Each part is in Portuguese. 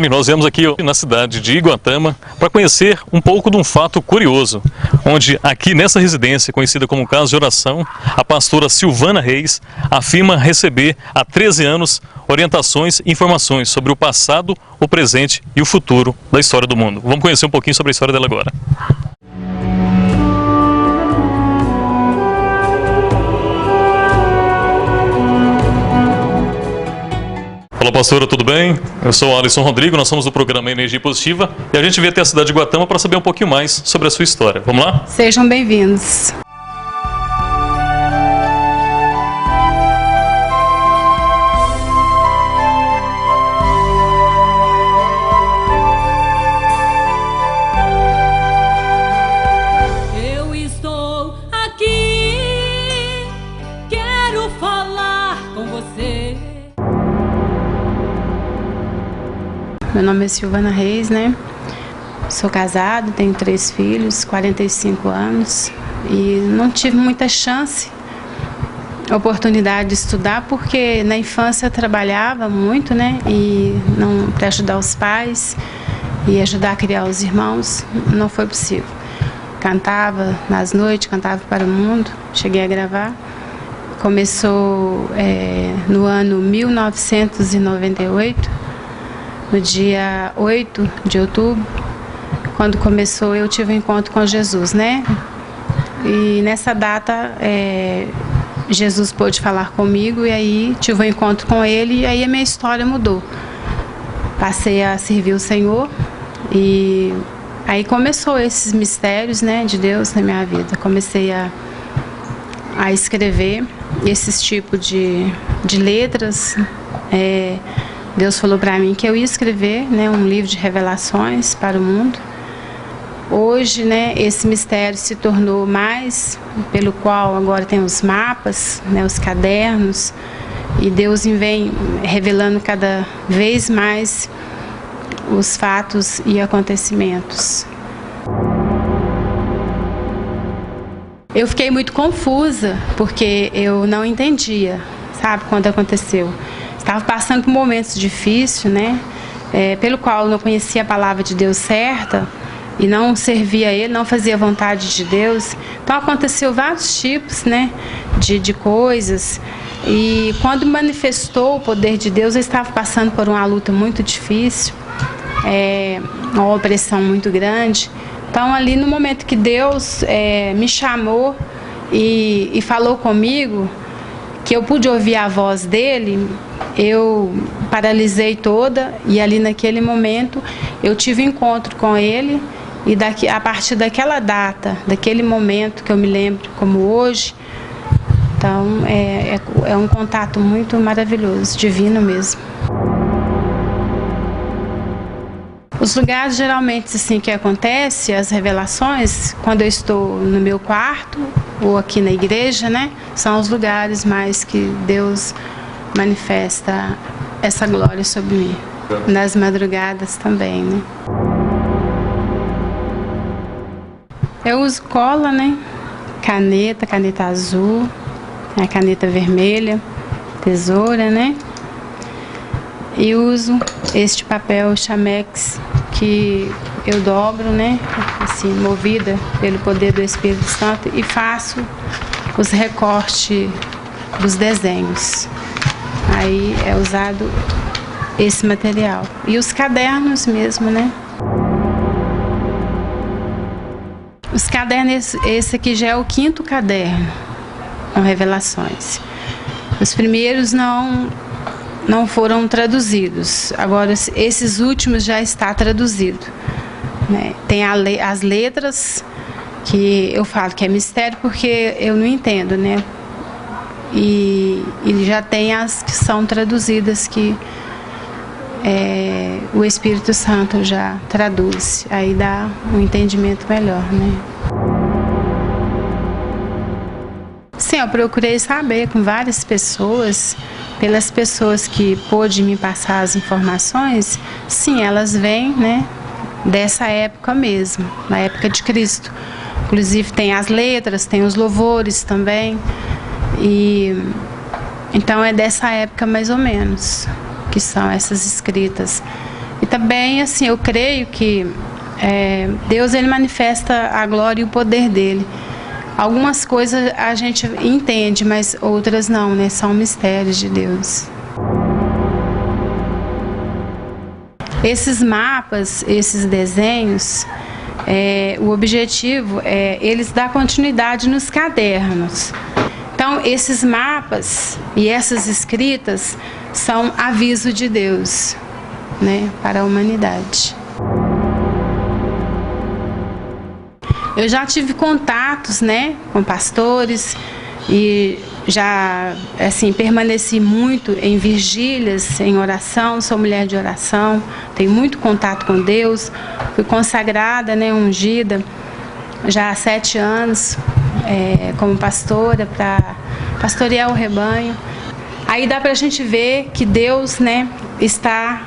Conforme nós viemos aqui na cidade de Iguatama para conhecer um pouco de um fato curioso, onde aqui nessa residência, conhecida como Casa de Oração, a pastora Silvana Reis afirma receber há 13 anos orientações e informações sobre o passado, o presente e o futuro da história do mundo. Vamos conhecer um pouquinho sobre a história dela agora. Olá, pastora, tudo bem? Eu sou o Alisson Rodrigo, nós somos do programa Energia Positiva e a gente veio até a cidade de Iguatama para saber um pouquinho mais sobre a sua história. Vamos lá? Sejam bem-vindos. Eu estou aqui, quero falar com você. Meu nome é Silvana Reis, né? Sou casada, tenho 3 filhos, 45 anos e não tive muita oportunidade de estudar porque na infância eu trabalhava muito, né? E não para ajudar os pais e ajudar a criar os irmãos não foi possível. Cantava nas noites, cantava para o mundo, cheguei a gravar. Começou no ano 1998. No dia 8 de outubro, quando começou, eu tive um encontro com Jesus, né? E nessa data, Jesus pôde falar comigo e aí tive um encontro com Ele e aí a minha história mudou. Passei a servir o Senhor e aí começou esses mistérios, né, de Deus na minha vida. Comecei a escrever esses tipos de letras. Deus falou para mim que eu ia escrever, né, um livro de revelações para o mundo. Hoje, né, esse mistério se tornou mais, pelo qual agora tem os mapas, né, os cadernos, e Deus vem revelando cada vez mais os fatos e acontecimentos. Eu fiquei muito confusa, porque eu não entendia, sabe, quando aconteceu. Estava passando por momentos difíceis, né? Pelo qual eu não conhecia a palavra de Deus certa e não servia a Ele, não fazia a vontade de Deus. Então aconteceu vários tipos, né, de coisas. E quando manifestou o poder de Deus, eu estava passando por uma luta muito difícil, uma opressão muito grande. Então ali no momento que Deus me chamou e falou comigo, que eu pude ouvir a voz dele, eu paralisei toda e ali naquele momento eu tive encontro com ele e a partir daquela data, daquele momento que eu me lembro como hoje, então é um contato muito maravilhoso, divino mesmo. Os lugares geralmente assim que acontece, as revelações, quando eu estou no meu quarto ou aqui na igreja, né, são os lugares mais que Deus manifesta essa glória sobre mim. Nas madrugadas também, né. Eu uso cola, né, caneta azul, a caneta vermelha, tesoura, né. E uso este papel Chamex que eu dobro, né, assim, movida pelo poder do Espírito Santo e faço os recortes dos desenhos. Aí é usado esse material. E os cadernos mesmo, né? Os cadernos, esse aqui já é o 5º caderno com revelações. Os primeiros não foram traduzidos. Agora, esses últimos já está traduzido, né? Tem as letras, que eu falo que é mistério porque eu não entendo, né? E já tem as que são traduzidas, que o Espírito Santo já traduz. Aí dá um entendimento melhor, né? Sim, eu procurei saber com várias pessoas, pelas pessoas que pôde me passar as informações. Sim, elas vêm, né, dessa época mesmo, na época de Cristo. Inclusive tem as letras, tem os louvores também. E então é dessa época mais ou menos que são essas escritas. E também, assim, eu creio que Deus, ele manifesta a glória e o poder dele. Algumas coisas a gente entende, mas outras não, né? São mistérios de Deus. Esses mapas, esses desenhos, o objetivo é eles dar continuidade nos cadernos. Então, esses mapas e essas escritas são aviso de Deus, né, para a humanidade. Eu já tive contatos, né, com pastores e já, assim, permaneci muito em vigílias, em oração, sou mulher de oração, tenho muito contato com Deus, fui consagrada, né, ungida, já há 7 anos, como pastora, para pastorear o rebanho. Aí dá para a gente ver que Deus, né, está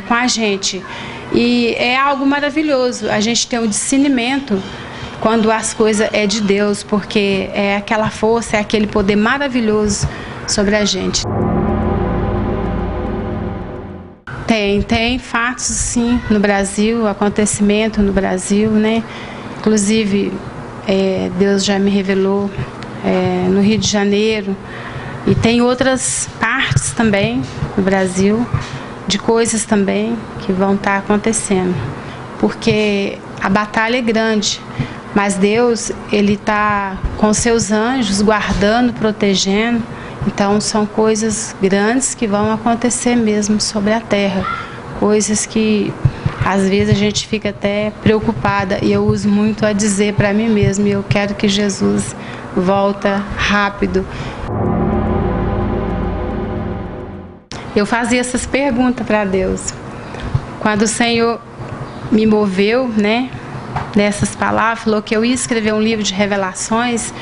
com a gente. E é algo maravilhoso a gente ter um discernimento quando as coisas é de Deus, porque é aquela força, é aquele poder maravilhoso sobre a gente. Tem fatos, sim, no Brasil, acontecimento no Brasil, né? Inclusive, Deus já me revelou no Rio de Janeiro, e tem outras partes também no Brasil, de coisas também que vão estar acontecendo, porque a batalha é grande, mas Deus, ele está com seus anjos guardando, protegendo. Então são coisas grandes que vão acontecer mesmo sobre a terra, coisas que às vezes a gente fica até preocupada, e eu uso muito a dizer para mim mesma: eu quero que Jesus volta rápido. Eu fazia essas perguntas para Deus. Quando o Senhor me moveu, né, nessas palavras, falou que eu ia escrever um livro de revelações,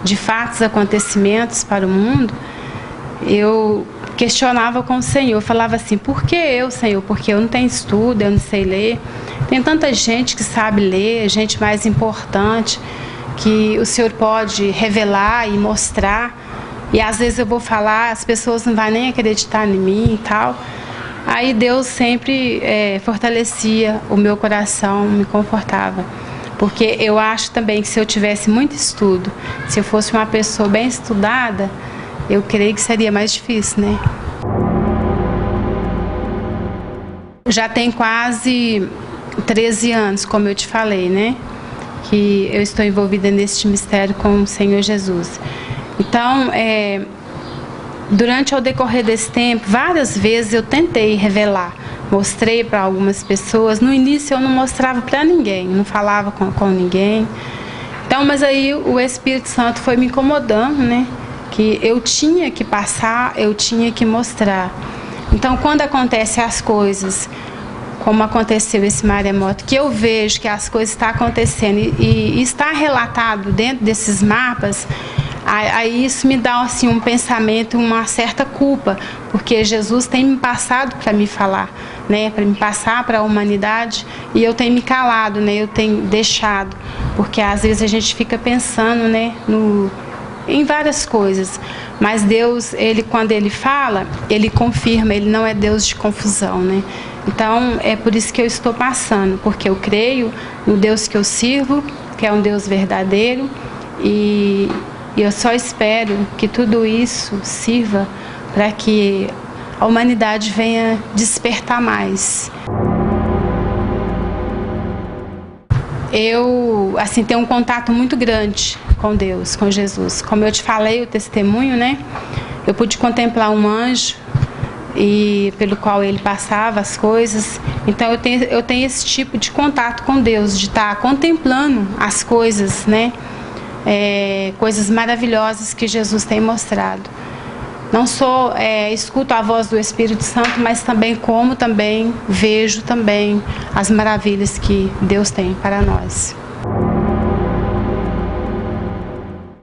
de fatos, acontecimentos para o mundo, eu questionava com o Senhor, falava assim: por que eu, Senhor? Porque eu não tenho estudo, eu não sei ler. Tem tanta gente que sabe ler, gente mais importante, que o Senhor pode revelar e mostrar. E às vezes eu vou falar, as pessoas não vão nem acreditar em mim e tal. Aí Deus sempre fortalecia o meu coração, me confortava. Porque eu acho também que se eu tivesse muito estudo, se eu fosse uma pessoa bem estudada, eu creio que seria mais difícil, né? Já tem quase 13 anos, como eu te falei, né? Que eu estou envolvida neste mistério com o Senhor Jesus. Então, durante o decorrer desse tempo, várias vezes eu tentei revelar, mostrei para algumas pessoas. No início eu não mostrava para ninguém, não falava com ninguém. Então, mas aí o Espírito Santo foi me incomodando, né? Que eu tinha que passar, eu tinha que mostrar. Então, quando acontecem as coisas, como aconteceu esse maremoto, que eu vejo que as coisas estão acontecendo e está relatado dentro desses mapas, aí isso me dá assim um pensamento, uma certa culpa, porque Jesus tem me passado para me falar, né, para me passar para a humanidade, e eu tenho me calado, né, eu tenho deixado, porque às vezes a gente fica pensando, né, em várias coisas, mas Deus, ele, quando ele fala, ele confirma, ele não é Deus de confusão, né? Então é por isso que eu estou passando, porque eu creio no Deus que eu sirvo, que é um Deus verdadeiro, e eu só espero que tudo isso sirva para que a humanidade venha despertar mais. Eu, assim, tenho um contato muito grande com Deus, com Jesus. Como eu te falei, o testemunho, né? Eu pude contemplar um anjo e pelo qual ele passava as coisas. Então eu tenho esse tipo de contato com Deus, de estar contemplando as coisas, né? Coisas maravilhosas que Jesus tem mostrado. Não só escuto a voz do Espírito Santo, mas também vejo também as maravilhas que Deus tem para nós.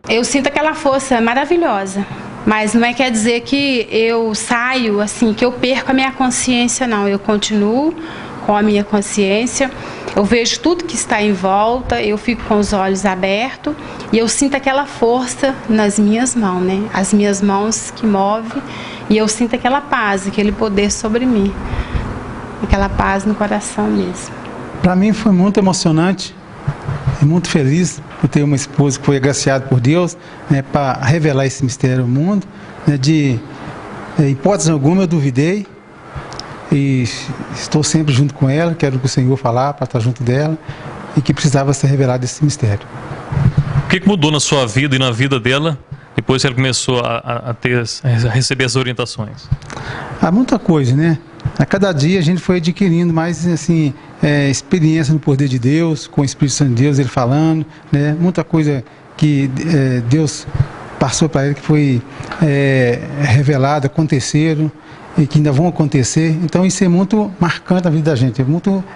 Eu sinto aquela força maravilhosa, mas não quer dizer que eu saio assim, que eu perco a minha consciência, não. Eu continuo com a minha consciência, eu vejo tudo que está em volta, eu fico com os olhos abertos e eu sinto aquela força nas minhas mãos, né? As minhas mãos que movem, e eu sinto aquela paz, aquele poder sobre mim. aquela paz no coração mesmo. Para mim foi muito emocionante e muito feliz por ter uma esposa que foi agraciada por Deus, né, para revelar esse mistério ao mundo. Né, de hipótese alguma eu duvidei e estou sempre junto com ela, quero que o Senhor falar para estar junto dela e que precisava ser revelado esse mistério. O que mudou na sua vida e na vida dela depois que ela começou a receber as orientações? Há muita coisa, né? A cada dia a gente foi adquirindo mais assim, experiência no poder de Deus, com o Espírito Santo de Deus, ele falando, né? Muita coisa que Deus passou para ele que foi revelada, aconteceram e que ainda vão acontecer. Então isso é muito marcante na vida da gente,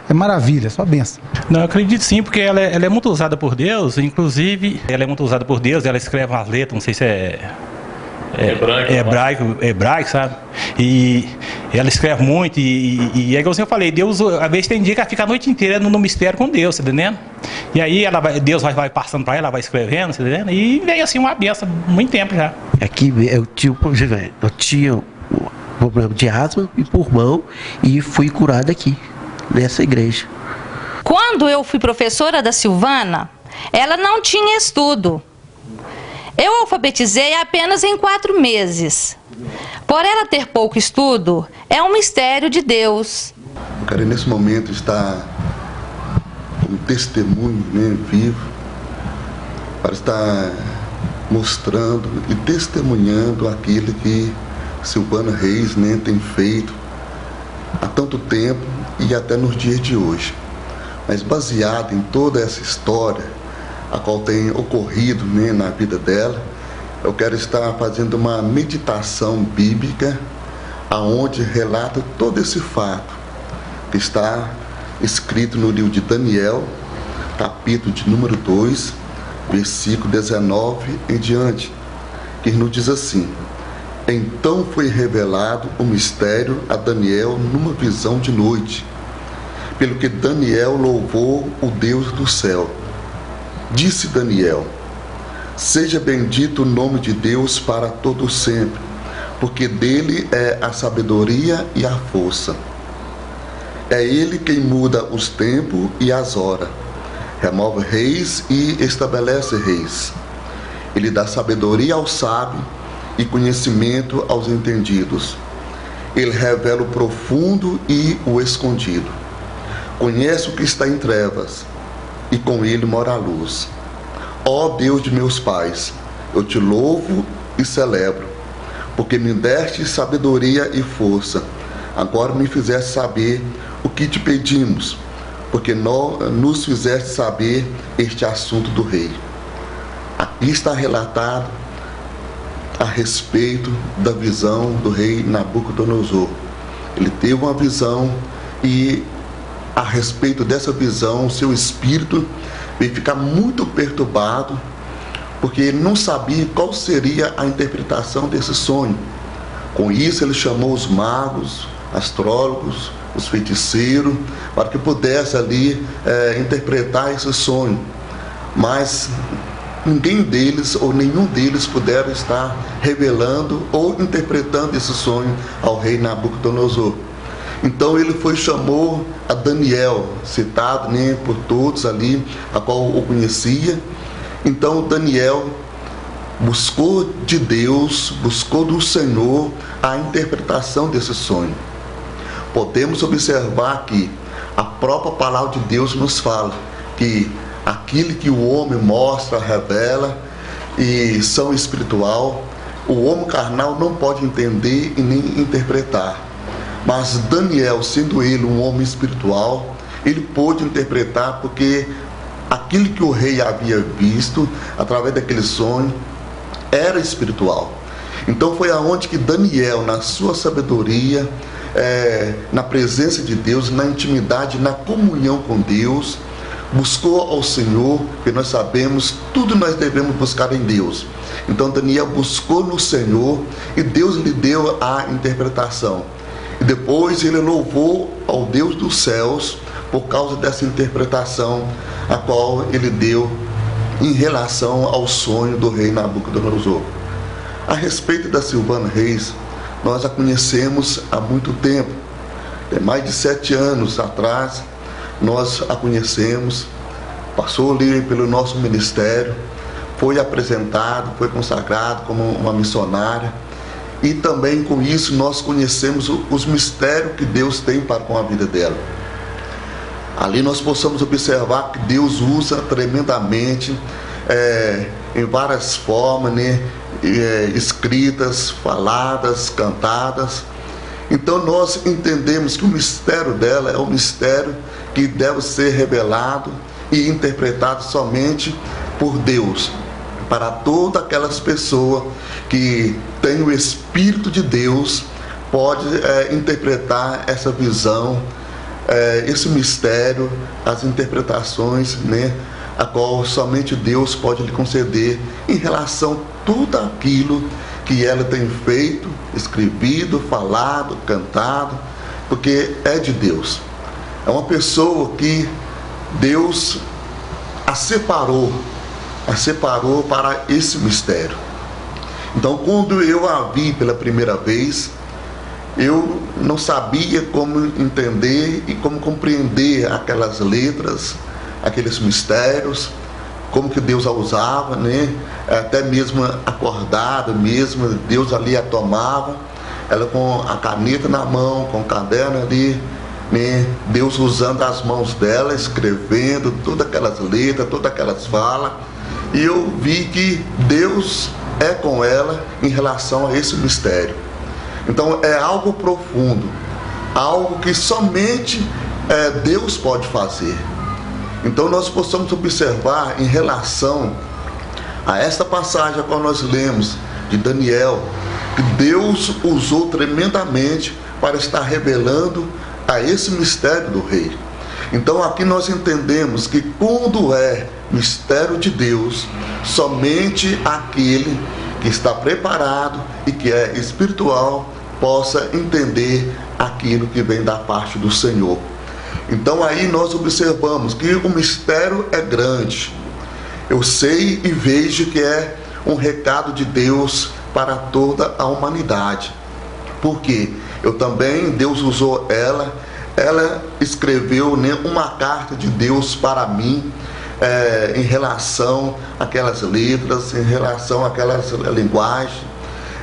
é maravilha, só benção. Não, eu acredito sim, porque ela é muito usada por Deus, inclusive ela é muito usada por Deus, ela escreve umas letras, não sei se hebraico, sabe? E ela escreve muito e é igual eu falei, Deus, às vezes tem dia que ela fica a noite inteira no mistério com Deus, tá entendendo? E aí Deus vai passando para ela vai escrevendo, tá entendendo? E vem assim uma benção, muito tempo já. Aqui eu tinha um problema de asma e pulmão e fui curado aqui, nessa igreja. Quando eu fui professora da Silvana, ela não tinha estudo. Eu alfabetizei apenas em 4 meses. Por ela ter pouco estudo, é um mistério de Deus. Eu quero nesse momento estar como testemunho, né, vivo, para estar mostrando e testemunhando aquilo que Silvana Reis, né, tem feito há tanto tempo e até nos dias de hoje. Mas baseado em toda essa história a qual tem ocorrido, né, na vida dela, eu quero estar fazendo uma meditação bíblica aonde relata todo esse fato que está escrito no livro de Daniel, capítulo de número 2, versículo 19 em diante, que nos diz assim: então foi revelado o mistério a Daniel numa visão de noite, pelo que Daniel louvou o Deus do céu. Disse Daniel: seja bendito o nome de Deus para todo sempre, porque dele é a sabedoria e a força. É ele quem muda os tempos e as horas, remove reis e estabelece reis. Ele dá sabedoria ao sábio e conhecimento aos entendidos. Ele revela o profundo e o escondido. Conhece o que está em trevas, e com ele mora a luz. Ó Deus de meus pais, eu te louvo e celebro, porque me deste sabedoria e força. Agora me fizeste saber o que te pedimos, porque nos fizeste saber este assunto do rei. Aqui está relatado a respeito da visão do rei Nabucodonosor. Ele teve uma visão e a respeito dessa visão, seu espírito veio ficar muito perturbado, porque ele não sabia qual seria a interpretação desse sonho. Com isso ele chamou os magos, astrólogos, os feiticeiros, para que pudesse ali interpretar esse sonho. Mas ninguém deles ou nenhum deles puderam estar revelando ou interpretando esse sonho ao rei Nabucodonosor. Então ele chamou a Daniel, citado, né, por todos ali, a qual o conhecia. Então Daniel buscou de Deus, buscou do Senhor a interpretação desse sonho. Podemos observar que a própria palavra de Deus nos fala que aquilo que o homem mostra, revela e são espiritual, o homem carnal não pode entender e nem interpretar. Mas Daniel, sendo ele um homem espiritual, ele pôde interpretar, porque aquilo que o rei havia visto através daquele sonho era espiritual. Então foi aonde que Daniel, na sua sabedoria, na presença de Deus, na intimidade, na comunhão com Deus, buscou ao Senhor, porque nós sabemos, tudo nós devemos buscar em Deus. Então Daniel buscou no Senhor e Deus lhe deu a interpretação. E depois ele louvou ao Deus dos céus por causa dessa interpretação a qual ele deu em relação ao sonho do rei Nabucodonosor. A respeito da Silvana Reis, nós a conhecemos há muito tempo. Tem mais de 7 anos atrás, nós a conhecemos, passou ali pelo nosso ministério, foi apresentado, foi consagrado como uma missionária. E também com isso nós conhecemos os mistérios que Deus tem para com a vida dela. Ali nós possamos observar que Deus usa tremendamente, em várias formas, né? Escritas, faladas, cantadas. Então nós entendemos que o mistério dela é um mistério que deve ser revelado e interpretado somente por Deus, para todas aquelas pessoas que têm o Espírito de Deus, pode interpretar essa visão, esse mistério, as interpretações, né, a qual somente Deus pode lhe conceder em relação a tudo aquilo que ela tem feito, escrevido, falado, cantado, porque é de Deus. É uma pessoa que Deus a separou para esse mistério. Então, quando eu a vi pela primeira vez, eu não sabia como entender e como compreender aquelas letras, aqueles mistérios, como que Deus a usava, né? Até mesmo acordada, mesmo Deus ali a tomava, ela com a caneta na mão, com o caderno ali, né? Deus usando as mãos dela, escrevendo todas aquelas letras, todas aquelas falas. E eu vi que Deus é com ela em relação a esse mistério. Então é algo profundo, algo que somente Deus pode fazer. Então nós possamos observar em relação a esta passagem a qual nós lemos de Daniel, que Deus usou tremendamente para estar revelando a esse mistério do rei. Então aqui nós entendemos que quando é mistério de Deus, somente aquele que está preparado e que é espiritual possa entender aquilo que vem da parte do Senhor. Então aí nós observamos que o mistério é grande. Eu sei e vejo que é um recado de Deus para toda a humanidade. Porque Deus usou ela escreveu, né, uma carta de Deus para mim, em relação àquelas letras, em relação àquelas linguagens.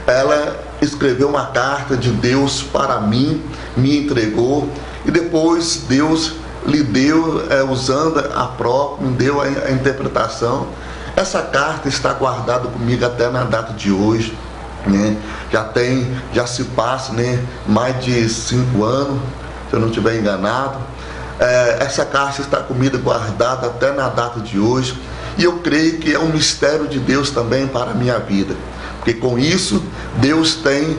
Ela escreveu uma carta de Deus para mim, me entregou, e depois Deus lhe deu, usando a própria, me deu a interpretação. Essa carta está guardada comigo até na data de hoje, né? Já se passa, né, mais de 5 anos, se eu não estiver enganado. Essa carta está comigo guardada até na data de hoje, e eu creio que é um mistério de Deus também para a minha vida, porque com isso Deus tem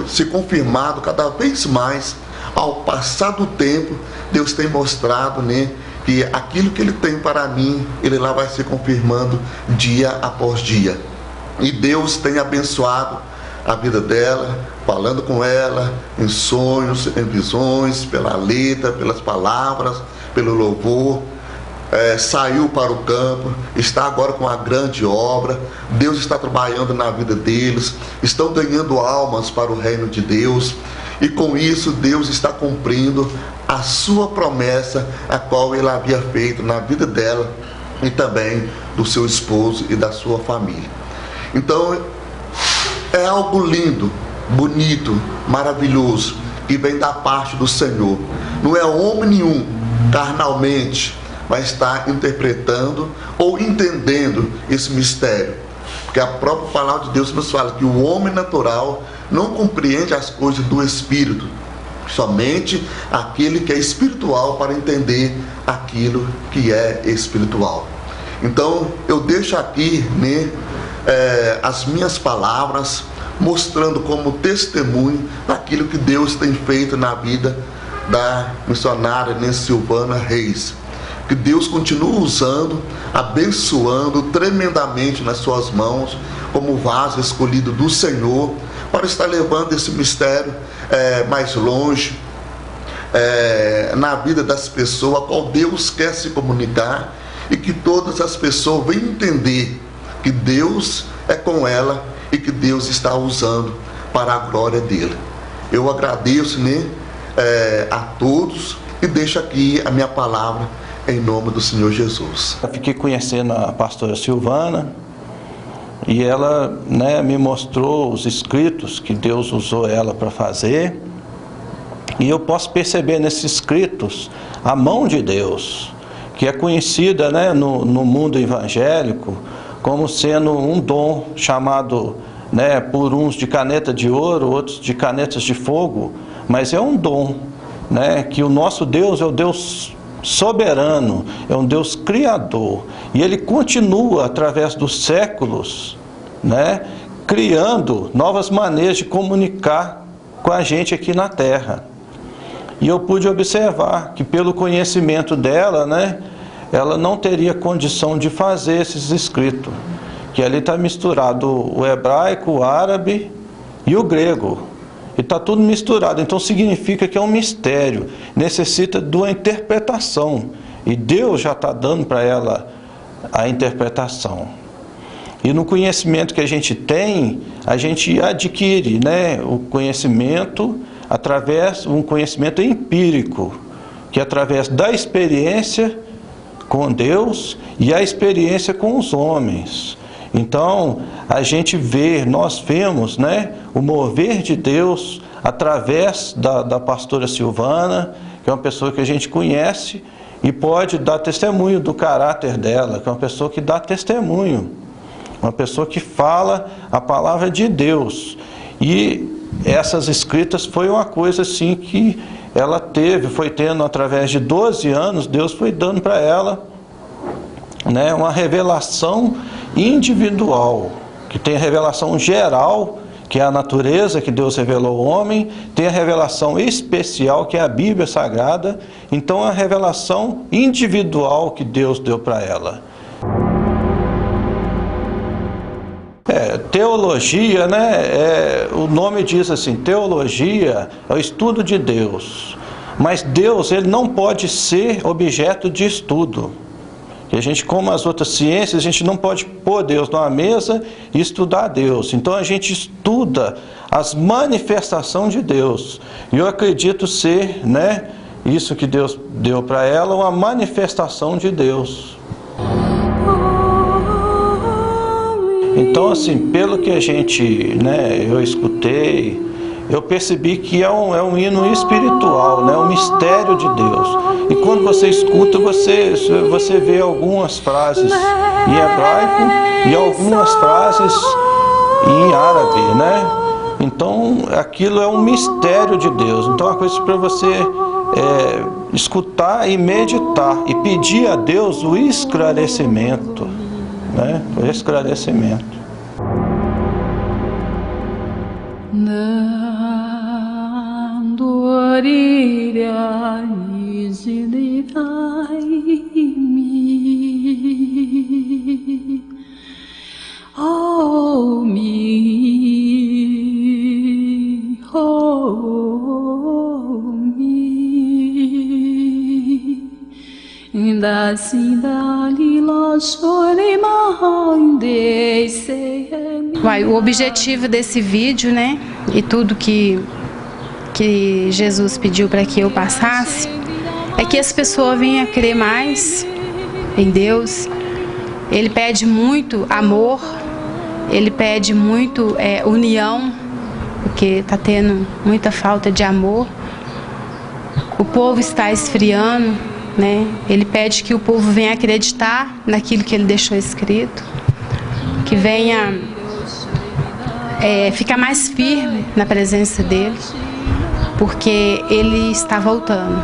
se confirmado cada vez mais. Ao passar do tempo, Deus tem mostrado, né, que aquilo que Ele tem para mim, Ele lá vai se confirmando dia após dia. E Deus tem abençoado a vida dela, falando com ela em sonhos, em visões, pela letra, pelas palavras, pelo louvor. Saiu para o campo, está agora com a grande obra. Deus está trabalhando na vida deles, estão ganhando almas para o reino de Deus, e com isso Deus está cumprindo a sua promessa, a qual Ele havia feito na vida dela e também do seu esposo e da sua família. Então é algo lindo, bonito, maravilhoso, que vem da parte do Senhor. Não é homem nenhum carnalmente vai estar interpretando ou entendendo esse mistério, porque a própria palavra de Deus nos fala que o homem natural não compreende as coisas do Espírito, somente aquele que é espiritual para entender aquilo que é espiritual. Então eu deixo aqui, né, as minhas palavras, mostrando como testemunho daquilo que Deus tem feito na vida da missionária, né, Silvana Reis. Que Deus continue usando, abençoando tremendamente nas suas mãos, como vaso escolhido do Senhor, para estar levando esse mistério mais longe, na vida das pessoas, a qual Deus quer se comunicar, e que todas as pessoas venham entender que Deus é com ela e que Deus está usando para a glória dele. Eu agradeço, né, a todos e deixo aqui a minha palavra em nome do Senhor Jesus. Eu fiquei conhecendo a pastora Silvana e ela, né, me mostrou os escritos que Deus usou ela para fazer, e eu posso perceber nesses escritos a mão de Deus, que é conhecida, né, no mundo evangélico como sendo um dom chamado, né, por uns de caneta de ouro, outros de canetas de fogo, mas é um dom, né, que o nosso Deus é o Deus soberano, é um Deus criador, e Ele continua através dos séculos, né, criando novas maneiras de comunicar com a gente aqui na Terra. E eu pude observar que pelo conhecimento dela, né, ela não teria condição de fazer esses escritos, que ali está misturado o hebraico, o árabe e o grego, e está tudo misturado, então significa que é um mistério, necessita de uma interpretação, e Deus já está dando para ela a interpretação. E no conhecimento que a gente adquire, né, o conhecimento através um conhecimento empírico, que é através da experiência com Deus e a experiência com os homens. Então, a gente vê, nós vemos, né, o mover de Deus através da pastora Silvana, que é uma pessoa que a gente conhece e pode dar testemunho do caráter dela, que é uma pessoa que dá testemunho, uma pessoa que fala a palavra de Deus. E essas escritas foi uma coisa assim que ela foi tendo através de 12 anos, Deus foi dando para ela, né, uma revelação individual, que tem a revelação geral, que é a natureza que Deus revelou ao homem, tem a revelação especial, que é a Bíblia Sagrada, então a revelação individual que Deus deu para ela. Teologia, né, o nome diz assim, teologia é o estudo de Deus, mas Deus, ele não pode ser objeto de estudo. E a gente, como as outras ciências, a gente não pode pôr Deus numa mesa e estudar Deus. Então a gente estuda as manifestações de Deus. E eu acredito ser, né, isso que Deus deu para ela, uma manifestação de Deus. Então, assim, pelo que a gente, né, eu escutei, eu percebi que é um hino espiritual, né, um mistério de Deus. E quando você escuta, você vê algumas frases em hebraico e algumas frases em árabe, né? Então, aquilo é um mistério de Deus. Então, é uma coisa para você escutar e meditar e pedir a Deus o esclarecimento, né? O esclarecimento. O objetivo desse vídeo, né, e tudo que Jesus pediu para que eu passasse, é que as pessoas venham a crer mais em Deus. Ele pede muito amor, ele pede muito união, porque está tendo muita falta de amor. O povo está esfriando, né? Ele pede que o povo venha acreditar naquilo que ele deixou escrito, que venha ficar mais firme na presença dele, porque ele está voltando.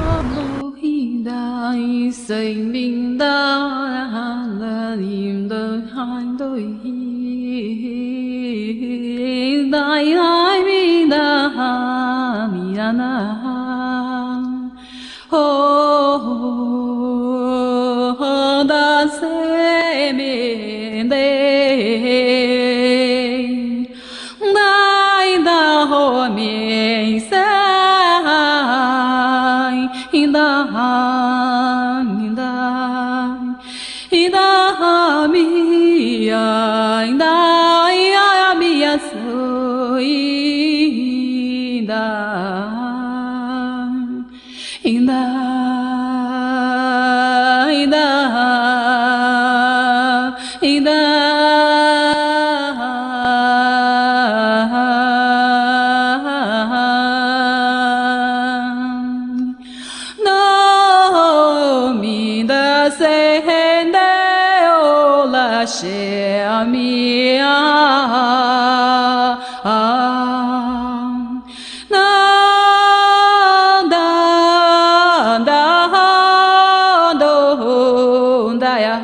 Daya